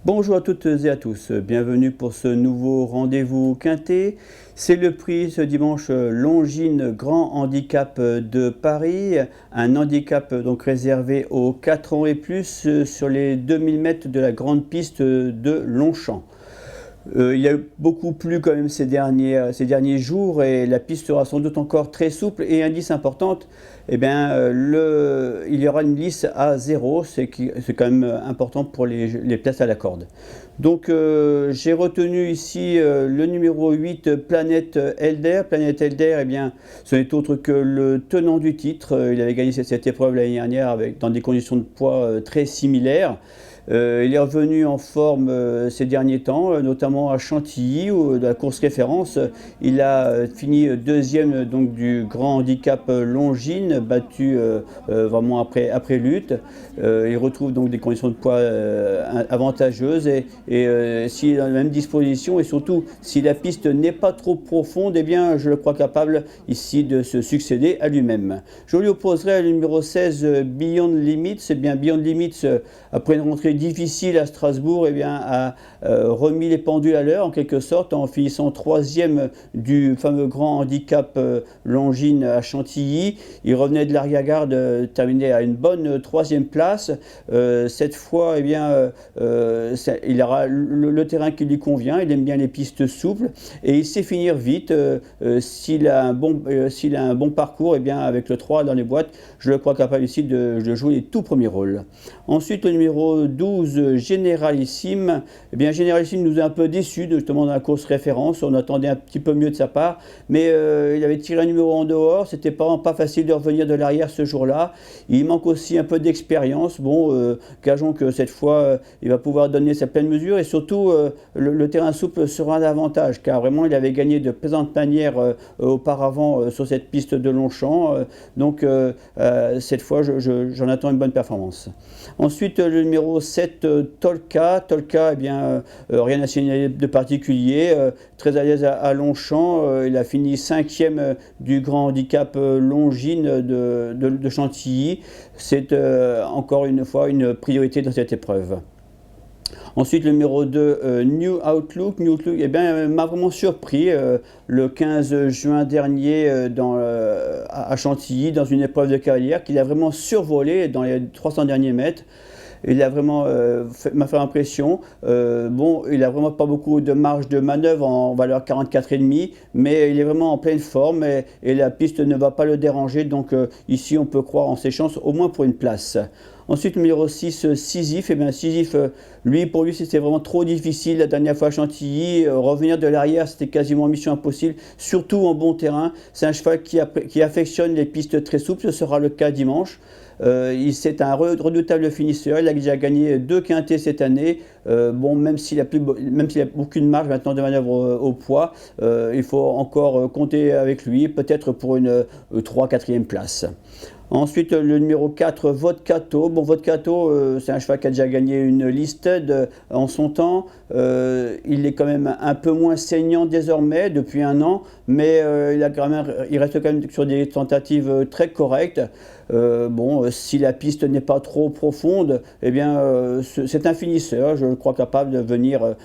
Bonjour à toutes et à tous, bienvenue pour ce nouveau rendez-vous quintet. C'est le prix ce dimanche Longines Grand Handicap de Paris, un handicap donc réservé aux 4 ans et plus sur les 2000 mètres de la grande piste de Longchamp. Il y a beaucoup plu quand même ces derniers jours et la piste sera sans doute encore très souple et indice importante, eh bien, il y aura une lisse à 0, c'est quand même important pour les places à la corde. Donc j'ai retenu ici le numéro 8, Planète Elder. Planète Elder, eh bien, ce n'est autre que le tenant du titre. Il avait gagné cette épreuve l'année dernière dans des conditions de poids très similaires. Il est revenu en forme ces derniers temps, notamment à Chantilly, où, de la course référence. Il a fini deuxième donc, du grand handicap Longines, battu vraiment après lutte. Il retrouve donc des conditions de poids avantageuses et s'il est dans la même disposition et surtout si la piste n'est pas trop profonde, eh bien, je le crois capable ici de se succéder à lui-même. Je lui opposerai le numéro 16, Beyond Limits. Eh bien, Beyond Limits, après une rentrée difficile à Strasbourg, eh bien, a remis les pendules à l'heure en quelque sorte en finissant troisième du fameux grand handicap Longines à Chantilly. Il revenait de l'arrière-garde, terminé à une bonne troisième place. Cette fois, eh bien, il aura le terrain qui lui convient. Il aime bien les pistes souples et il sait finir vite. S'il a un bon parcours, eh bien, avec le 3 dans les boîtes, je le crois capable ici de jouer les tout premiers rôles. Ensuite, le numéro 12, Généralissime. Eh bien, Généralissime nous a un peu déçus justement dans la course référence. On attendait un petit peu mieux de sa part, mais il avait tiré un numéro en dehors. C'était pas facile de revenir de l'arrière ce jour-là. Il manque aussi un peu d'expérience. Bon, gageons que cette fois, il va pouvoir donner sa pleine mesure et surtout, le terrain souple sera un avantage car vraiment, il avait gagné de plaisantes manières auparavant sur cette piste de Longchamp. Donc, cette fois, j'en attends une bonne performance. Ensuite, le numéro 7, Tolka. Tolka, eh bien, rien à signaler de particulier, très à l'aise à Longchamp. Il a fini 5e du grand handicap Longines de Chantilly. C'est encore une fois une priorité dans cette épreuve. Ensuite, le numéro 2, New Outlook. New Outlook eh bien, m'a vraiment surpris le 15 juin dernier à Chantilly, dans une épreuve de cavalière, qu'il a vraiment survolé dans les 300 derniers mètres. Il a vraiment m'a fait impression. Bon, il n'a vraiment pas beaucoup de marge de manœuvre en valeur 44,5, mais il est vraiment en pleine forme et la piste ne va pas le déranger. Donc ici, on peut croire en ses chances, au moins pour une place. Ensuite, le numéro 6, Sisyphe. Eh bien, Sisyphe, pour lui, c'était vraiment trop difficile la dernière fois à Chantilly. Revenir de l'arrière, c'était quasiment mission impossible, surtout en bon terrain. C'est un cheval qui affectionne les pistes très souples. Ce sera le cas dimanche. C'est un redoutable finisseur. Il a déjà gagné 2 quintets cette année. Bon, même s'il a aucune marge maintenant de manœuvre au poids, il faut encore compter avec lui, peut-être pour une 3-4e place. Ensuite, le numéro 4, Vodkato. Bon, Vodkato, c'est un cheval qui a déjà gagné une listed en son temps. Il est quand même un peu moins saignant désormais, depuis un an, mais il reste quand même sur des tentatives très correctes. Bon, si la piste n'est pas trop profonde, eh bien, c'est un finisseur, je le crois capable de venir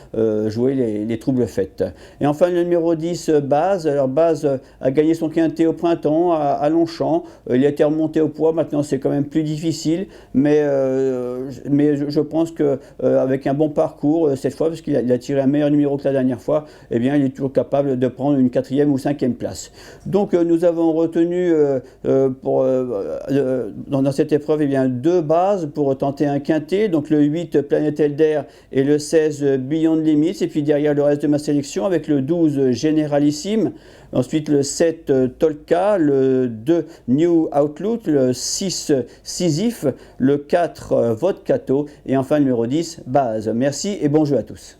jouer les troubles faites. Et enfin, le numéro 10, Baz. Alors, Baz a gagné son quintet au printemps à Longchamp. Il a été remonté au poids, maintenant c'est quand même plus difficile, mais je pense qu'avec un bon parcours, cette fois, parce qu'il a tiré un meilleur numéro que la dernière fois, eh bien, il est toujours capable de prendre une 4e ou 5e place. Donc, nous avons retenu dans cette épreuve, eh bien, 2 bases pour tenter un quintet, donc le 8 Planète Elder et le 16 Beyond Limits, et puis derrière le reste de ma sélection avec le 12 Généralissime, ensuite le 7 Tolka, le 2 New Outlook, le 6 Sisyphe, le 4 Vodkato et enfin le numéro 10 Baz. Merci et bon jeu à tous.